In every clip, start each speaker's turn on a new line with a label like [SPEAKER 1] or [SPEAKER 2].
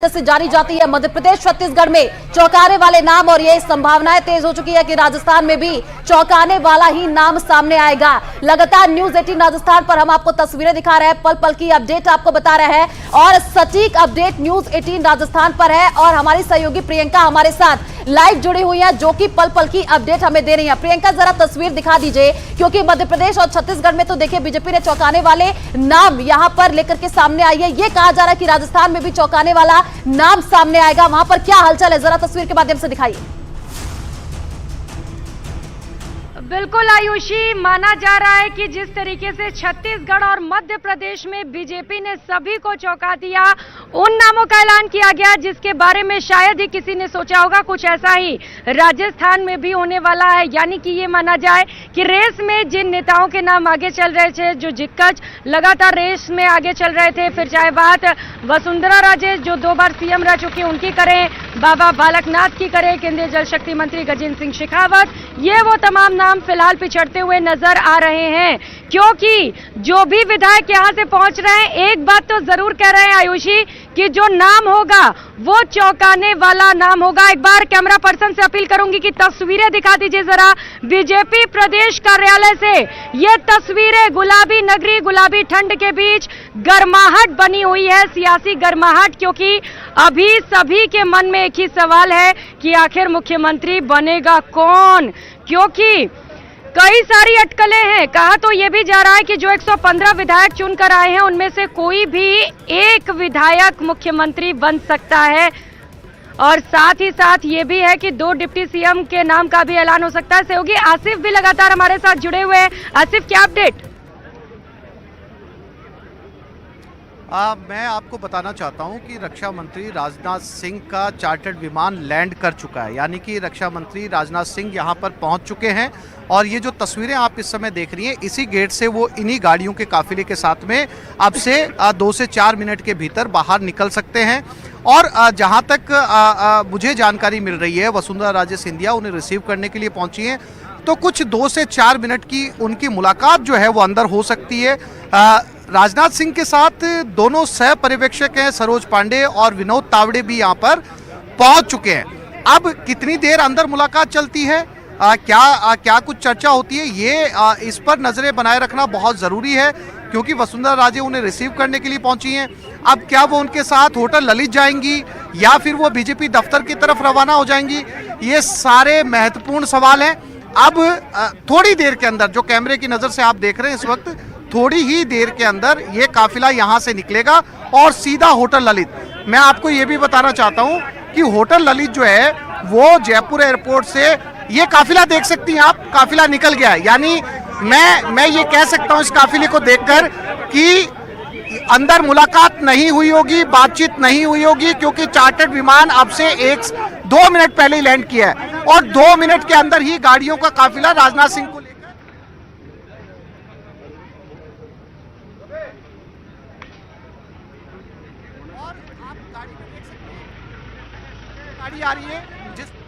[SPEAKER 1] से जानी जाती है। मध्य प्रदेश छत्तीसगढ़ में चौंकाने वाले नाम और ये संभावनाएं तेज हो चुकी है कि राजस्थान में भी चौंकाने वाला ही नाम सामने आएगा। लगातार न्यूज 18 राजस्थान पर हम आपको तस्वीरें दिखा रहे हैं, पल पल की अपडेट आपको बता रहे हैं और सटीक अपडेट न्यूज 18 राजस्थान पर है और हमारी सहयोगी प्रियंका हमारे साथ लाइव जुड़ी हुई है जो कि पल पल की अपडेट हमें दे रही है। प्रियंका जरा तस्वीर दिखा दीजिए, क्योंकि मध्य प्रदेश और छत्तीसगढ़ में तो देखिए बीजेपी ने चौंकाने वाले नाम यहां पर लेकर के सामने आई है। ये कहा जा रहा है कि राजस्थान में भी चौंकाने वाला नाम सामने आएगा। वहां पर क्या हलचल है, जरा तस्वीर के माध्यम से दिखाइए।
[SPEAKER 2] बिल्कुल आयुषी, माना जा रहा है कि जिस तरीके से छत्तीसगढ़ और मध्य प्रदेश में बीजेपी ने सभी को चौंका दिया, उन नामों का ऐलान किया गया जिसके बारे में शायद ही किसी ने सोचा होगा, कुछ ऐसा ही राजस्थान में भी होने वाला है। यानी कि ये माना जाए कि रेस में जिन नेताओं के नाम आगे चल रहे थे, जो दिग्गज लगातार रेस में आगे चल रहे थे, फिर चाहे बात वसुंधरा राजे जो 2 बार सीएम रह चुकी उनकी करें, बाबा बालकनाथ की करें, केंद्रीय जल शक्ति मंत्री गजेंद्र सिंह शेखावत, ये वो तमाम नाम फिलहाल पिछड़ते हुए नजर आ रहे हैं। क्योंकि जो भी विधायक यहां से पहुंच रहे हैं, एक बात तो जरूर कह रहे हैं आयुषी कि जो नाम होगा वो चौंकाने वाला नाम होगा। एक बार कैमरा पर्सन से अपील करूंगी कि तस्वीरें दिखा दीजिए जरा बीजेपी प्रदेश कार्यालय से। ये तस्वीरें गुलाबी नगरी, गुलाबी ठंड के बीच गर्माहट बनी हुई है, सियासी गर्माहट, क्योंकि अभी सभी के मन में एक ही सवाल है कि आखिर मुख्यमंत्री बनेगा कौन, क्योंकि कई सारी अटकलें हैं। कहा तो ये भी जा रहा है कि जो 115 विधायक चुनकर आए हैं उनमें से कोई भी एक विधायक मुख्यमंत्री बन सकता है और साथ ही साथ ये भी है कि 2 डिप्टी सीएम के नाम का भी ऐलान हो सकता है। सहयोगी आसिफ भी लगातार हमारे साथ जुड़े हुए हैं। आसिफ, क्या अपडेट?
[SPEAKER 3] मैं आपको बताना चाहता हूं कि रक्षा मंत्री राजनाथ सिंह का चार्टर्ड विमान लैंड कर चुका है, यानी कि रक्षा मंत्री राजनाथ सिंह यहां पर पहुंच चुके हैं और ये जो तस्वीरें आप इस समय देख रही हैं, इसी गेट से वो इन्हीं गाड़ियों के काफिले के साथ में अब से 2 से 4 मिनट के भीतर बाहर निकल सकते हैं। और जहां तक मुझे जानकारी मिल रही है, वसुंधरा राजे सिंधिया उन्हें रिसीव करने के लिए पहुंची हैं, तो कुछ 2 से 4 मिनट की उनकी मुलाकात जो है वो अंदर हो सकती है। राजनाथ सिंह के साथ दोनों सह पर्यवेक्षक हैं, सरोज पांडे और विनोद तावड़े भी यहाँ पर पहुंच चुके हैं। अब कितनी देर अंदर मुलाकात चलती है, क्या कुछ चर्चा होती है, ये इस पर नजरें बनाए रखना बहुत जरूरी है, क्योंकि वसुंधरा राजे उन्हें रिसीव करने के लिए पहुंची हैं। अब क्या वो उनके साथ होटल ललित जाएंगी या फिर वो बीजेपी दफ्तर की तरफ रवाना हो जाएंगी, ये सारे महत्वपूर्ण सवाल हैं। अब थोड़ी देर के अंदर, जो कैमरे की नजर से आप देख रहे हैं इस वक्त, थोड़ी ही देर के अंदर ये काफिला यहां से निकलेगा और सीधा होटल ललित। मैं आपको ये भी बताना चाहता हूं कि होटल ललित जो है वो जयपुर एयरपोर्ट से, ये काफिला देख सकती हैं आप, काफिला निकल गया है। यानी मैं ये कह सकता हूं इस काफिले को देखकर कि अंदर मुलाकात नहीं हुई होगी, बातचीत नहीं हुई होगी, क्योंकि चार्टर्ड विमान अब से 1-2 मिनट पहले ही लैंड किया है और 2 मिनट के अंदर ही गाड़ियों का काफिला राजनाथ सिंह को गाड़ी आ रही है जिसमें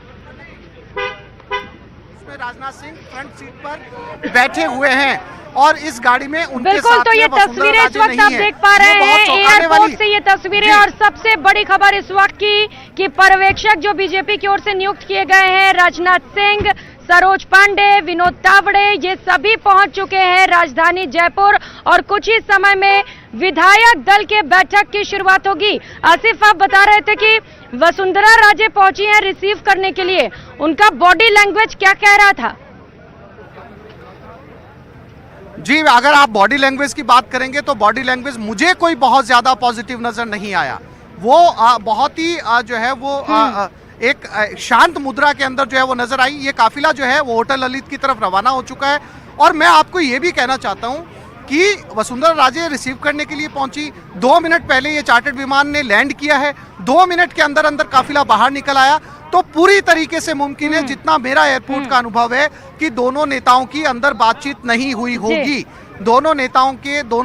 [SPEAKER 3] राजनाथ सिंह फ्रंट सीट पर बैठे हुए हैं और इस गाड़ी में उनके
[SPEAKER 2] बिल्कुल
[SPEAKER 3] साथ
[SPEAKER 2] तो ये तस्वीरें इस वक्त आप देख पा रहे हैं एयरपोर्ट से, ये तस्वीरें। और सबसे बड़ी खबर इस वक्त की कि पर्यवेक्षक जो बीजेपी की ओर से नियुक्त किए गए हैं, राजनाथ सिंह, सरोज पांडे, विनोद तावड़े, ये सभी पहुंच चुके हैं राजधानी जयपुर और कुछ ही समय में विधायक दल के बैठक की शुरुआत होगी। आसिफ, आप बता रहे थे कि वसुंधरा राजे पहुंची हैं रिसीव करने के लिए, उनका बॉडी लैंग्वेज क्या कह रहा था?
[SPEAKER 3] जी, अगर आप बॉडी लैंग्वेज की बात करेंगे तो बॉडी लैंग्वेज मुझे कोई बहुत ज्यादा पॉजिटिव नजर नहीं आया। वो बहुत ही जो है वो एक शांत मुद्रा के अंदर जो है वो नजर आई। ये काफिला जो है वो होटल ललित की तरफ रवाना हो चुका है और मैं आपको ये भी कहना चाहता हूं कि वसुंधरा राजे रिसीव करने के लिए पहुंची, 2 मिनट पहले ये चार्टर्ड विमान ने लैंड किया है, 2 मिनट के अंदर अंदर काफिला बाहर निकल आया। तो पूरी तरीके से मुमकिन है, जितना मेरा एयरपोर्ट का अनुभव है, कि दोनों नेताओं की अंदर बातचीत नहीं हुई होगी। दोनों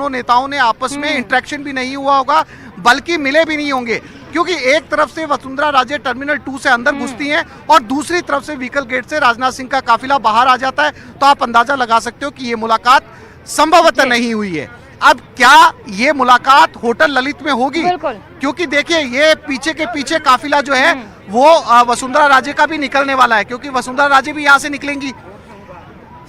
[SPEAKER 3] नेताओं ने आपस में इंटरेक्शन भी नहीं हुआ होगा, बल्कि मिले भी नहीं होंगे, क्योंकि एक तरफ से वसुंधरा राजे टर्मिनल 2 से अंदर घुसती हैं और दूसरी तरफ से व्हीकल गेट से राजनाथ सिंह का काफिला बाहर आ जाता है। तो आप अंदाजा लगा सकते हो कि ये मुलाकात संभवतः नहीं हुई है। अब क्या ये मुलाकात होटल ललित में होगी?
[SPEAKER 2] बिल्कुल।
[SPEAKER 3] क्योंकि देखिए ये पीछे के पीछे काफिला जो है वो वसुंधरा राजे का भी निकलने वाला है, क्योंकि वसुंधरा राजे भी यहाँ से निकलेंगी।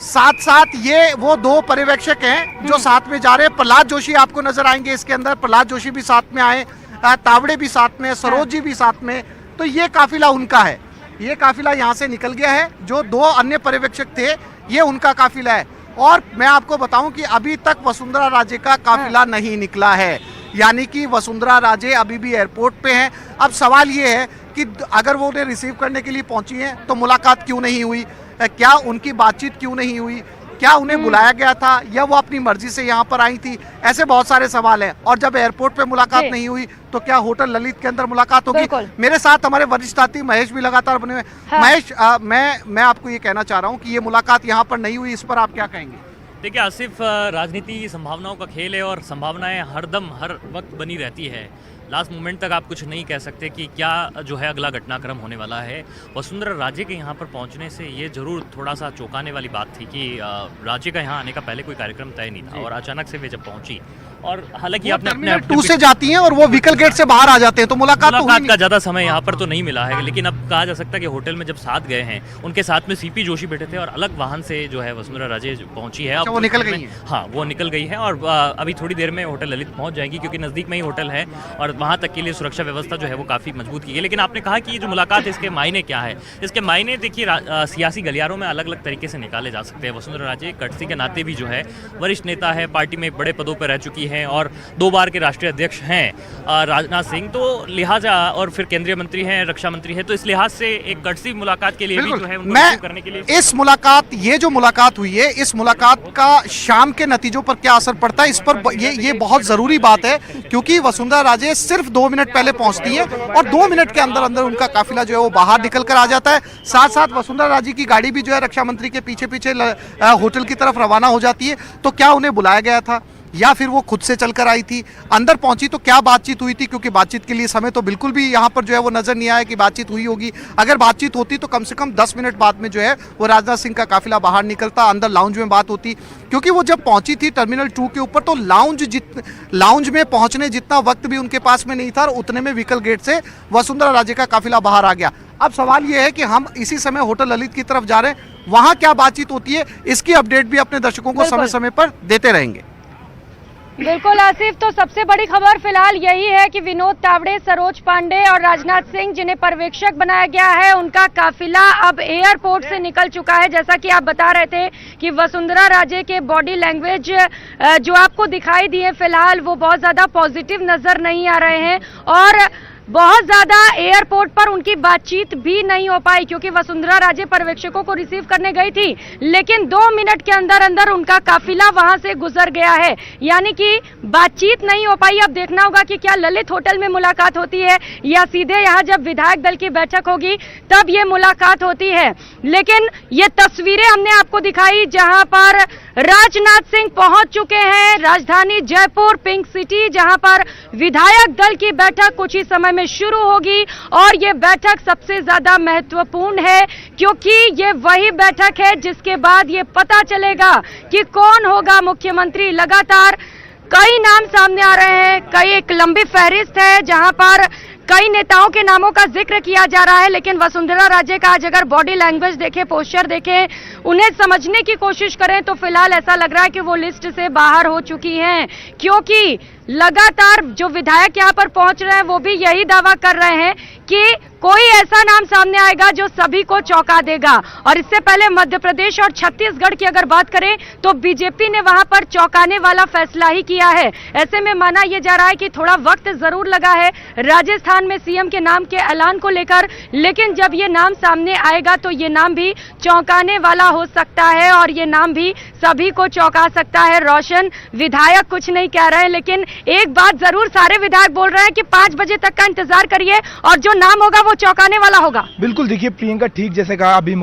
[SPEAKER 3] साथ साथ ये वो दो पर्यवेक्षक हैं जो साथ में जा रहे हैं। प्रहलाद जोशी आपको नजर आएंगे इसके अंदर, प्रहलाद जोशी भी साथ में आए, तावड़े भी साथ में, सरोज जी भी साथ में। तो ये काफिला उनका है, ये काफिला यहाँ से निकल गया है। जो दो अन्य पर्यवेक्षक थे ये उनका काफिला है। और मैं आपको बताऊं कि अभी तक वसुंधरा राजे का काफिला नहीं निकला है, यानी कि वसुंधरा राजे अभी भी एयरपोर्ट पे हैं। अब सवाल ये है कि अगर वो उन्हें रिसीव करने के लिए पहुंची हैं तो मुलाकात क्यों नहीं हुई, क्या उनकी बातचीत क्यों नहीं हुई, क्या उन्हें बुलाया गया था या वो अपनी मर्जी से यहाँ पर आई थी? ऐसे बहुत सारे सवाल हैं। और जब एयरपोर्ट पे मुलाकात नहीं हुई तो क्या होटल ललित के अंदर मुलाकात होगी? मेरे साथ हमारे वरिष्ठ साथी महेश भी लगातार बने हुए। महेश, मैं आपको ये कहना चाह रहा हूँ कि ये मुलाकात यहाँ पर नहीं हुई, इस पर आप क्या कहेंगे?
[SPEAKER 4] देखिए आसिफ, राजनीति संभावनाओं का खेल है और संभावनाएं हरदम हर वक्त बनी रहती है। लास्ट मोमेंट तक आप कुछ नहीं कह सकते कि क्या जो है अगला घटनाक्रम होने वाला है। वसुंधरा राजे के यहाँ पर पहुँचने से ये जरूर थोड़ा सा चौंकाने वाली बात थी कि राजे का यहाँ आने का पहले कोई कार्यक्रम तय नहीं था और अचानक से वे जब पहुंची, और हालांकि आपने अपने
[SPEAKER 3] 2 से जाती हैं और वो व्हीकल गेट से बाहर आ जाते हैं, तो मुलाकात
[SPEAKER 4] का ज्यादा समय यहाँ पर तो नहीं मिला है। लेकिन अब कहा जा सकता है कि होटल में जब साथ गए हैं, उनके साथ में सीपी जोशी बैठे थे और अलग वाहन से जो है वसुंधरा राजे पहुंची है।
[SPEAKER 3] वो निकल गई है?
[SPEAKER 4] हाँ, वो निकल गई है और अभी थोड़ी देर में होटल ललित पहुंच जाएगी, क्योंकि नजदीक में ही होटल है और वहां तक के लिए सुरक्षा व्यवस्था जो है वो काफी मजबूत की है। लेकिन आपने कहा कि ये जो मुलाकात है इसके मायने क्या है? इसके मायने देखिए सियासी गलियारों में अलग अलग तरीके से निकाले जा सकते हैं। वसुंधरा राजे कर्टसी के नाते भी जो है वरिष्ठ नेता है, पार्टी में बड़े पदों पर रह चुकी है और 2 बार के राष्ट्रीय अध्यक्ष हैं राजनाथ सिंह, तो लिहाजा और फिर केंद्रीय मंत्री हैं, रक्षा मंत्री हैं, तो इस लिहाज से एक कर्टसी मुलाकात के लिए भी जो है उनको रिसीव करने के लिए
[SPEAKER 3] इस मुलाकात, ये जो मुलाकात हुई है, इस मुलाकात का शाम के नतीजों पर क्या असर पड़ता है, इस पर ये बहुत जरूरी बात है। क्योंकि वसुंधरा राजे सिर्फ 2 मिनट पहले पहुंचती है और 2 मिनट के अंदर अंदर उनका काफिला जो है वो बाहर निकल कर आ जाता है। साथ साथ वसुंधरा राजे की गाड़ी भी जो है रक्षा मंत्री के पीछे पीछे होटल की तरफ रवाना हो जाती है। तो क्या उन्हें बुलाया गया था या फिर वो खुद से चलकर आई थी? अंदर पहुंची तो क्या बातचीत हुई थी? क्योंकि बातचीत के लिए समय तो बिल्कुल भी यहाँ पर जो है वो नजर नहीं आया कि बातचीत हुई होगी। अगर बातचीत होती तो कम से कम 10 मिनट बाद में जो है वो राजनाथ सिंह का काफिला बाहर निकलता, अंदर लाउंज में बात होती। क्योंकि वो जब पहुंची थी टर्मिनल 2 के ऊपर तो लाउंज में पहुंचने जितना वक्त भी उनके पास में नहीं था और उतने में व्हीकल गेट से वसुंधरा राजे का काफिला बाहर आ गया। अब सवाल ये है कि हम इसी समय होटल ललित की तरफ जा रहे हैं, वहां क्या बातचीत होती है, इसकी अपडेट भी अपने दर्शकों को समय समय पर देते रहेंगे।
[SPEAKER 2] बिल्कुल आसिफ, तो सबसे बड़ी खबर फिलहाल यही है कि विनोद तावड़े, सरोज पांडे और राजनाथ सिंह, जिन्हें पर्यवेक्षक बनाया गया है, उनका काफिला अब एयरपोर्ट से निकल चुका है। जैसा कि आप बता रहे थे कि वसुंधरा राजे के बॉडी लैंग्वेज जो आपको दिखाई दिए फिलहाल वो बहुत ज्यादा पॉजिटिव नजर नहीं आ रहे हैं और बहुत ज्यादा एयरपोर्ट पर उनकी बातचीत भी नहीं हो पाई, क्योंकि वसुंधरा राजे पर्यवेक्षकों को रिसीव करने गई थी, लेकिन 2 मिनट के अंदर अंदर उनका काफिला वहां से गुजर गया है, यानी कि बातचीत नहीं हो पाई। अब देखना होगा कि क्या ललित होटल में मुलाकात होती है या सीधे यहाँ जब विधायक दल की बैठक होगी तब ये मुलाकात होती है। लेकिन ये तस्वीरें हमने आपको दिखाई जहां पर राजनाथ सिंह पहुंच चुके हैं राजधानी जयपुर पिंक सिटी, जहां पर विधायक दल की बैठक कुछ ही समय में शुरू होगी और ये बैठक सबसे ज्यादा महत्वपूर्ण है, क्योंकि ये वही बैठक है जिसके बाद ये पता चलेगा कि कौन होगा मुख्यमंत्री। लगातार कई नाम सामने आ रहे हैं, कई एक लंबी फहरिस्त है जहां पर कई नेताओं के नामों का जिक्र किया जा रहा है, लेकिन वसुंधरा राजे का आज अगर बॉडी लैंग्वेज देखें, पोस्चर देखें, उन्हें समझने की कोशिश करें तो फिलहाल ऐसा लग रहा है कि वो लिस्ट से बाहर हो चुकी हैं, क्योंकि लगातार जो विधायक यहाँ पर पहुंच रहे हैं वो भी यही दावा कर रहे हैं कि कोई ऐसा नाम सामने आएगा जो सभी को चौंका देगा। और इससे पहले मध्य प्रदेश और छत्तीसगढ़ की अगर बात करें तो बीजेपी ने वहां पर चौंकाने वाला फैसला ही किया है। ऐसे में माना यह जा रहा है कि थोड़ा वक्त जरूर लगा है राजस्थान में सीएम के नाम के ऐलान को लेकर, लेकिन जब ये नाम सामने आएगा तो ये नाम भी चौंकाने वाला हो सकता है और ये नाम भी सभी को चौंका सकता है। रोशन विधायक कुछ नहीं कह रहे हैं, लेकिन एक बात जरूर सारे विधायक बोल रहे हैं कि 5 बजे तक का इंतजार करिए और जो नाम होगा वो चौंकाने वाला होगा?
[SPEAKER 5] बिल्कुल, देखिए प्रियंका, ठीक जैसे कहा, अभी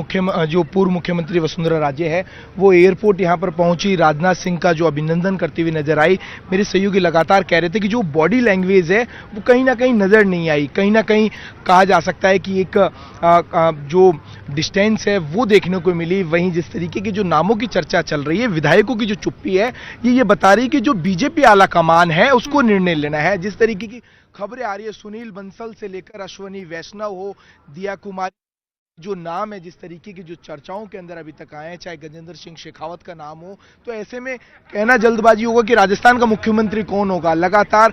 [SPEAKER 5] जो पूर्व मुख्यमंत्री वसुंधरा राजे है वो एयरपोर्ट यहाँ पर पहुंची, राजनाथ सिंह का जो अभिनंदन करती हुई नजर आई। मेरे सहयोगी लगातार कह रहे थे कि जो बॉडी लैंग्वेज है वो कहीं ना कहीं नजर नहीं आई, कहीं ना कहीं कहा जा सकता है कि एक जो डिस्टेंस है वो देखने को मिली। वहीं जिस तरीके की जो नामों की चर्चा चल रही है, विधायकों की जो चुप्पी है, ये बता रही है कि जो बीजेपी आला कमान है उसको निर्णय लेना है। जिस तरीके की खबरें आ रही है, सुनील बंसल से लेकर अश्वनी वैष्णव हो, दिया कुमारी, जो नाम है जिस तरीके की जो चर्चाओं के अंदर अभी तक आए हैं, चाहे गजेंद्र सिंह शेखावत का नाम हो, तो ऐसे में कहना जल्दबाजी होगा कि राजस्थान का मुख्यमंत्री कौन होगा। लगातार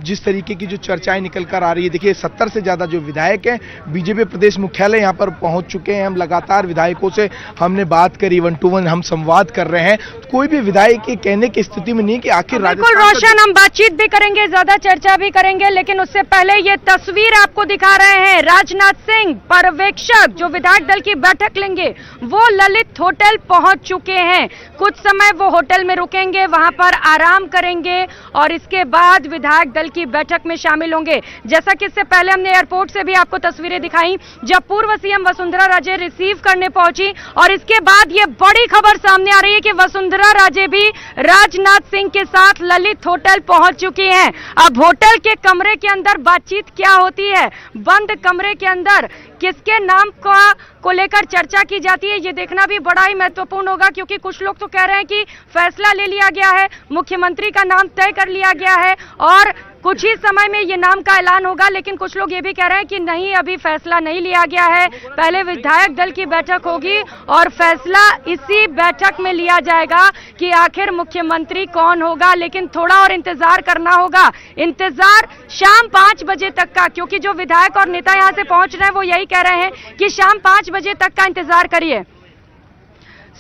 [SPEAKER 5] जिस तरीके की जो चर्चाएं निकल कर आ रही है, देखिए 70 से ज्यादा जो विधायक हैं बीजेपी प्रदेश मुख्यालय यहाँ पर पहुंच चुके हैं। हम लगातार विधायकों से हमने बात करी, 1 to 1 हम संवाद कर रहे हैं, तो कोई भी विधायक के कहने की स्थिति में नहीं कि आखिर
[SPEAKER 2] बिल्कुल रोशन, हम बातचीत भी करेंगे, ज्यादा चर्चा भी करेंगे, लेकिन उससे पहले ये तस्वीर आपको दिखा रहे हैं। राजनाथ सिंह पर्यवेक्षक जो विधायक दल की बैठक लेंगे वो ललित होटल पहुंच चुके हैं। कुछ समय वो होटल में रुकेंगे, वहां पर आराम करेंगे और इसके बाद विधायक दल की बैठक में शामिल होंगे। जैसा कि इससे पहले हमने एयरपोर्ट से भी आपको तस्वीरें दिखाई जब पूर्व सीएम वसुंधरा राजे रिसीव करने पहुंची, और इसके बाद ये बड़ी खबर सामने आ रही है कि वसुंधरा राजे भी राजनाथ सिंह के साथ ललित होटल पहुंच चुकी हैं। अब होटल के कमरे के अंदर बातचीत क्या होती है, बंद कमरे के अंदर किसके नाम को लेकर चर्चा की जाती है, ये देखना भी बड़ा ही महत्वपूर्ण होगा, क्योंकि कुछ लोग तो कह रहे हैं कि फैसला ले लिया गया है, मुख्यमंत्री का नाम तय कर लिया गया है और कुछ ही समय में ये नाम का ऐलान होगा। लेकिन कुछ लोग ये भी कह रहे हैं कि नहीं, अभी फैसला नहीं लिया गया है, पहले विधायक दल की बैठक होगी और फैसला इसी बैठक में लिया जाएगा कि आखिर मुख्यमंत्री कौन होगा। लेकिन थोड़ा और इंतजार करना होगा, इंतजार शाम 5 बजे तक का, क्योंकि जो विधायक और नेता यहाँ से पहुंच रहे हैं वो यही कह रहे हैं कि शाम 5 बजे तक का इंतजार करिए।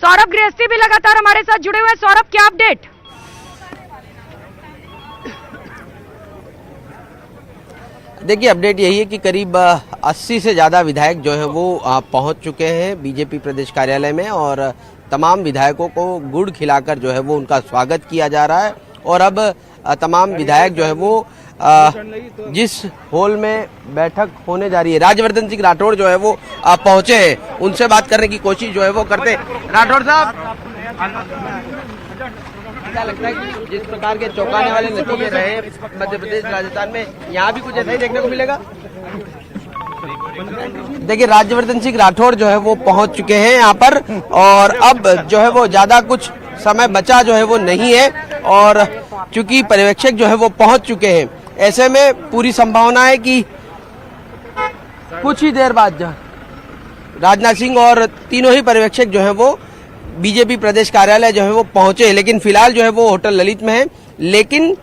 [SPEAKER 2] सौरभ गृहस्थी भी लगातार हमारे साथ जुड़े हुए हैं। सौरभ, क्या अपडेट?
[SPEAKER 6] देखिए, अपडेट यही है कि करीब 80 से ज़्यादा विधायक जो है वो पहुंच चुके हैं बीजेपी प्रदेश कार्यालय में और तमाम विधायकों को गुड़ खिलाकर जो है वो उनका स्वागत किया जा रहा है। और अब तमाम विधायक जो है वो जिस हॉल में बैठक होने जा रही है, राज्यवर्धन सिंह राठौड़ जो है वो पहुंचे हैं, उनसे बात करने की कोशिश जो है वो करते। राठौड़ साहब, क्या लगता है कि जिस प्रकार के चौंकाने वाले नतीजे रहे मध्य प्रदेश राजस्थान में, यहाँ भी कुछ ऐसा ही देखने को मिलेगा? देखिए, राज्यवर्धन सिंह राठौड़ जो है वो पहुंच चुके हैं यहाँ पर और अब जो है वो ज्यादा कुछ समय बचा जो है वो नहीं है और चूंकि पर्यवेक्षक जो है वो पहुंच चुके हैं, ऐसे में पूरी संभावना है कि कुछ ही देर बाद राजनाथ सिंह और तीनों ही पर्यवेक्षक जो है वो बीजेपी प्रदेश कार्यालय जो है वो पहुंचे। लेकिन फिलहाल जो है वो होटल ललित में है। लेकिन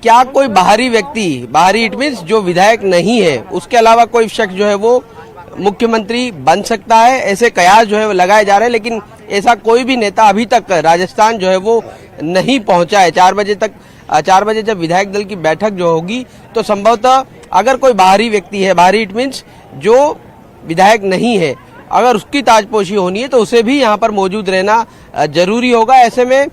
[SPEAKER 6] क्या कोई बाहरी व्यक्ति, बाहरी इट मीन्स जो विधायक नहीं है, उसके अलावा कोई शख्स जो है वो मुख्यमंत्री बन सकता है, ऐसे कयास जो है वो लगाए जा रहे हैं। लेकिन ऐसा कोई भी नेता अभी तक राजस्थान जो है वो नहीं पहुंचा है। 4 बजे जब विधायक दल की बैठक जो होगी तो संभवतः अगर कोई बाहरी व्यक्ति है, बाहरी इट मीन्स जो विधायक नहीं है, अगर उसकी ताजपोशी होनी है तो उसे भी यहाँ पर मौजूद रहना जरूरी होगा। ऐसे में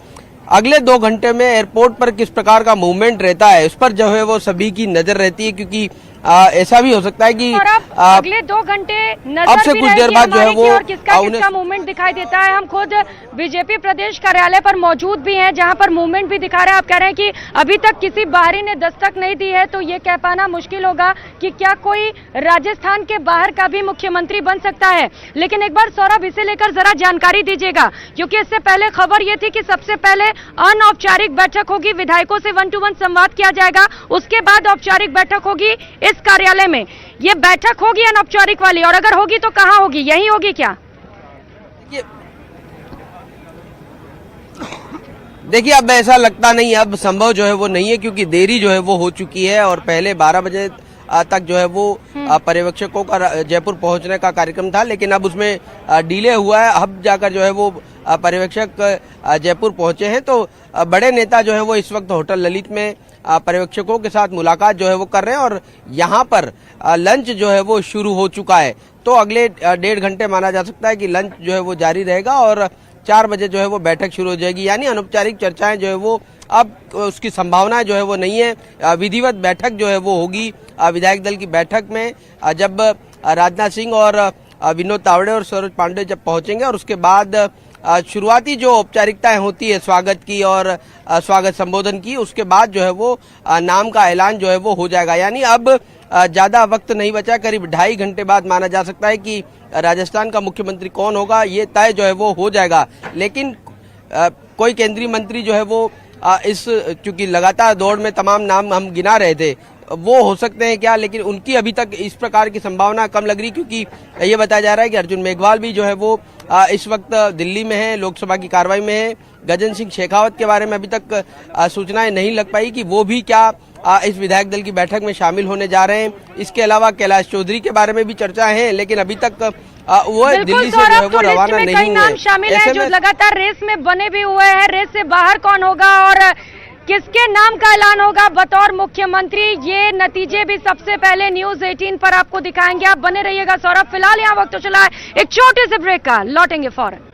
[SPEAKER 6] अगले 2 घंटे में एयरपोर्ट पर किस प्रकार का मूवमेंट रहता है उस पर जो है वो सभी की नजर रहती है, क्योंकि ऐसा भी हो सकता है कि
[SPEAKER 2] अगले 2 घंटे
[SPEAKER 6] अब से कुछ देर बाद जो है वो
[SPEAKER 2] किसका मूवमेंट दिखाई देता है। हम खुद बीजेपी प्रदेश कार्यालय पर मौजूद भी हैं, जहां पर मूवमेंट भी दिखा रहे हैं। आप कह रहे हैं कि अभी तक किसी बाहरी ने दस्तक नहीं दी है, तो ये कह पाना मुश्किल होगा कि क्या कोई राजस्थान के बाहर का भी मुख्यमंत्री बन सकता है। लेकिन एक बार सौरभ, इसे लेकर जरा जानकारी दीजिएगा, क्योंकि इससे पहले खबर ये थी कि सबसे पहले अनौपचारिक बैठक होगी, विधायकों से 1 to 1 संवाद किया जाएगा, उसके बाद औपचारिक बैठक होगी इस कार्यालय में। ये बैठक होगी अनौपचारिक वाली, और अगर होगी तो कहां होगी, यहीं होगी क्या?
[SPEAKER 6] देखिए, अब ऐसा लगता नहीं, अब संभव जो है वो नहीं है, क्योंकि देरी जो है वो हो चुकी है और पहले 12 बजे तक जो है वो पर्यवेक्षकों का जयपुर पहुंचने का कार्यक्रम था, लेकिन अब उसमें डिले हुआ है। अब जाकर जो है वो पर्यवेक्षक जयपुर पहुंचे हैं। तो बड़े नेता जो है वो इस वक्त होटल ललित में पर्यवेक्षकों के साथ मुलाकात जो है वो कर रहे हैं और यहाँ पर लंच जो है वो शुरू हो चुका है। तो अगले 1.5 घंटे माना जा सकता है कि लंच जो है वो जारी रहेगा और 4 बजे जो है वो बैठक शुरू हो जाएगी। यानी अनौपचारिक चर्चाएं जो है वो अब उसकी संभावना जो है वो नहीं है। विधिवत बैठक जो है वो होगी विधायक दल की बैठक में, जब राजनाथ सिंह और विनोद तावड़े और सरोज पांडे जब पहुंचेंगे, और उसके बाद शुरुआती जो औपचारिकताएं होती है स्वागत की और स्वागत संबोधन की, उसके बाद जो है वो नाम का ऐलान जो है वो हो जाएगा। यानी अब ज्यादा वक्त नहीं बचा, करीब 2.5 घंटे बाद माना जा सकता है कि राजस्थान का मुख्यमंत्री कौन होगा ये तय जो है वो हो जाएगा। लेकिन कोई केंद्रीय मंत्री जो है वो इस चूंकि लगातार दौड़ में तमाम नाम हम गिना रहे थे, वो हो सकते हैं क्या, लेकिन उनकी अभी तक इस प्रकार की संभावना कम लग रही, क्योंकि ये बताया जा रहा है कि अर्जुन मेघवाल भी जो है वो इस वक्त दिल्ली में है, लोकसभा की कार्रवाई में है। गजेंद्र सिंह शेखावत के बारे में अभी तक सूचनाएं नहीं लग पाई कि वो भी क्या इस विधायक दल की बैठक में शामिल होने जा रहे हैं। इसके अलावा कैलाश चौधरी के बारे में भी चर्चा है, लेकिन अभी तक वो दिल्ली से जो है वो रवाना नहीं हुए।
[SPEAKER 2] नाम शामिल है जो लगातार रेस में बने भी हुए हैं। रेस से बाहर कौन होगा और किसके नाम का ऐलान होगा बतौर मुख्यमंत्री, ये नतीजे भी सबसे पहले न्यूज 18 पर आपको दिखाएंगे। आप बने रहिएगा सौरभ। फिलहाल यहाँ वक्त तो चला है एक छोटे से ब्रेक का, लौटेंगे फौरन।